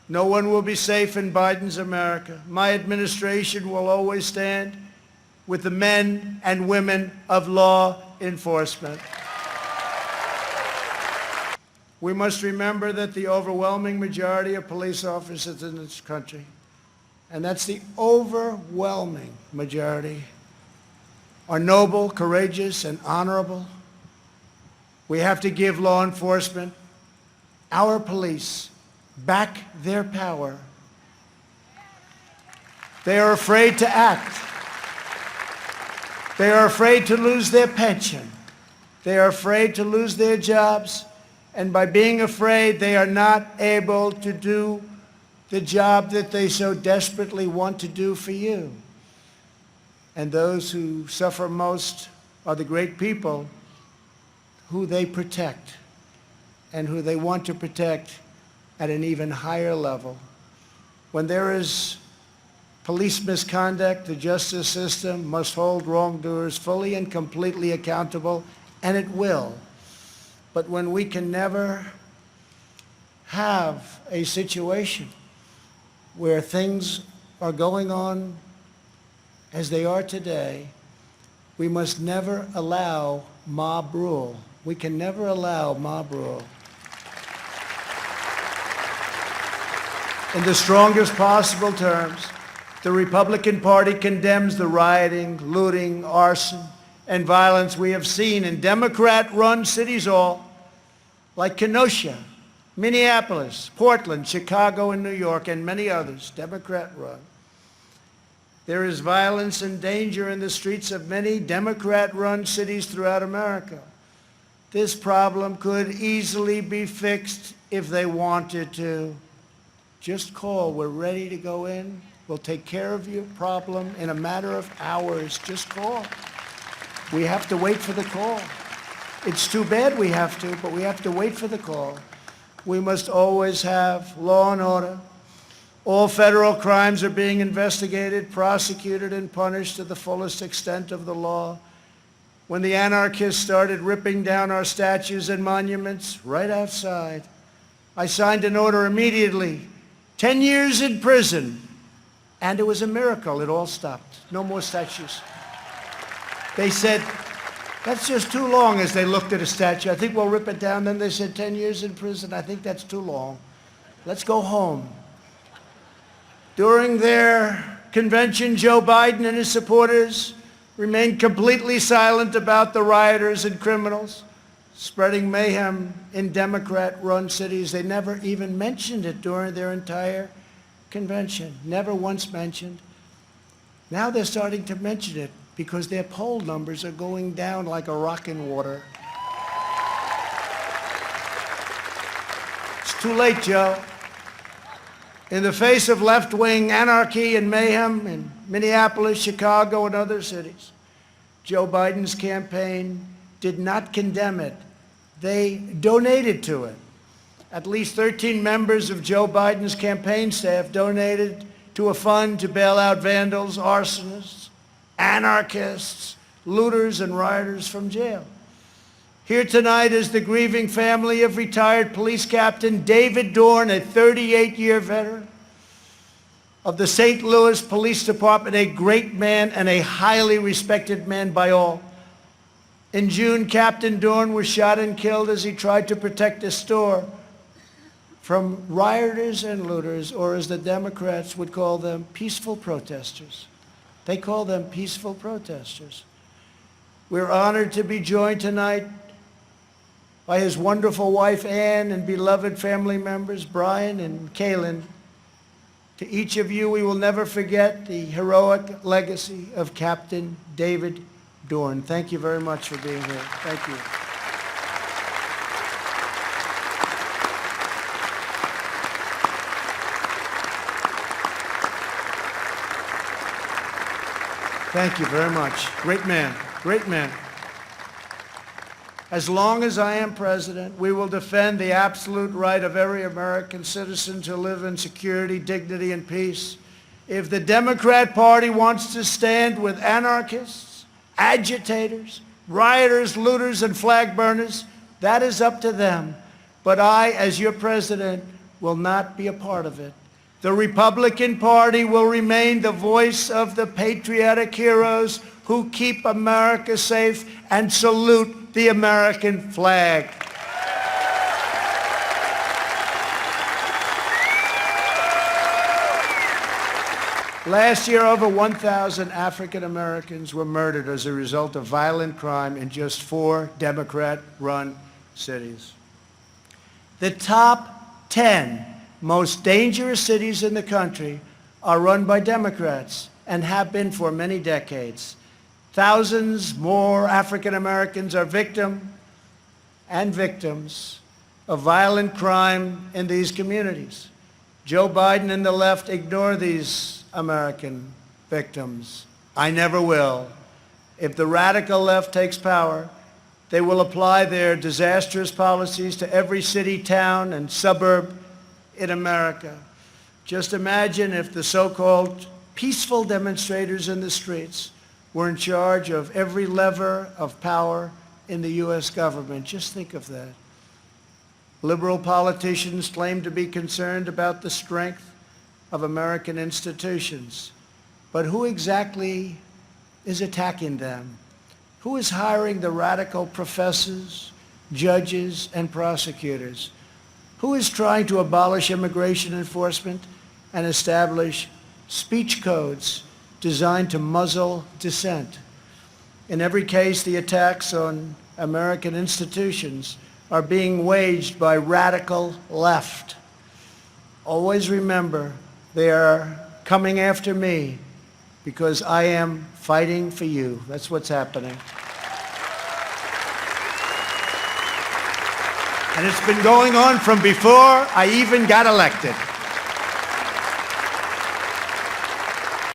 No one will be safe in Biden's America. My administration will always stand with the men and women of law enforcement. We must remember that the overwhelming majority of police officers in this country, and that's the overwhelming majority, are noble, courageous, and honorable. We have to give law enforcement, our police, back their power. They are afraid to act. They are afraid to lose their pension. They are afraid to lose their jobs. And by being afraid, they are not able to do the job that they so desperately want to do for you. And those who suffer most are the great people who they protect and who they want to protect at an even higher level. When there is police misconduct, the justice system must hold wrongdoers fully and completely accountable, and it will. But when we can never have a situation where things are going on as they are today, we must never allow mob rule. We can never allow mob rule. In the strongest possible terms, the Republican Party condemns the rioting, looting, arson, and violence we have seen in Democrat-run cities all, like Kenosha, Minneapolis, Portland, Chicago, and New York, and many others, Democrat-run. There is violence and danger in the streets of many Democrat-run cities throughout America. This problem could easily be fixed if they wanted to. Just call. We're ready to go in. We'll take care of your problem in a matter of hours. Just call. We have to wait for the call. It's too bad we have to, but we have to wait for the call. We must always have law and order. All federal crimes are being investigated, prosecuted, and punished to the fullest extent of the law. When the anarchists started ripping down our statues and monuments right outside, I signed an order immediately, 10 years in prison, and it was a miracle. It all stopped. No more statues. They said, that's just too long, as they looked at a statue. I think we'll rip it down. Then they said 10 years in prison. I think that's too long. Let's go home. During their convention, Joe Biden and his supporters remained completely silent about the rioters and criminals spreading mayhem in Democrat-run cities. They never even mentioned it during their entire convention. Never once mentioned. Now they're starting to mention it because their poll numbers are going down like a rock in water. It's too late, Joe. In the face of left-wing anarchy and mayhem in Minneapolis, Chicago, and other cities, Joe Biden's campaign did not condemn it. They donated to it. At least 13 members of Joe Biden's campaign staff donated to a fund to bail out vandals, arsonists, anarchists, looters, and rioters from jail. Here tonight is the grieving family of retired police captain David Dorn, a 38-year veteran of the St. Louis Police Department, a great man and a highly respected man by all. In June, Captain Dorn was shot and killed as he tried to protect a store from rioters and looters, or as the Democrats would call them, peaceful protesters. They call them peaceful protesters. We're honored to be joined tonight by his wonderful wife, Ann, and beloved family members, Brian and Kaylin. To each of you, we will never forget the heroic legacy of Captain David Dorn. Thank you very much for being here. Thank you. Thank you very much. Great man. Great man. As long as I am president, we will defend the absolute right of every American citizen to live in security, dignity, and peace. If the Democrat Party wants to stand with anarchists, agitators, rioters, looters, and flag burners, that is up to them. But I, as your president, will not be a part of it. The Republican Party will remain the voice of the patriotic heroes who keep America safe and salute the American flag. Last year, over 1,000 African Americans were murdered as a result of violent crime in just 4 Democrat-run cities. The top 10 most dangerous cities in the country are run by Democrats and have been for many decades. Thousands more African Americans are victims of violent crime in these communities. Joe Biden and the left ignore these American victims. I never will. If the radical left takes power, they will apply their disastrous policies to every city, town, and suburb in America. Just imagine if the so-called peaceful demonstrators in the streets were in charge of every lever of power in the U.S. government. Just think of that. Liberal politicians claim to be concerned about the strength of American institutions. But who exactly is attacking them? Who is hiring the radical professors, judges, and prosecutors? Who is trying to abolish immigration enforcement and establish speech codes designed to muzzle dissent? In every case, the attacks on American institutions are being waged by radical left. Always remember, they are coming after me because I am fighting for you. That's what's happening. And it's been going on from before I even got elected.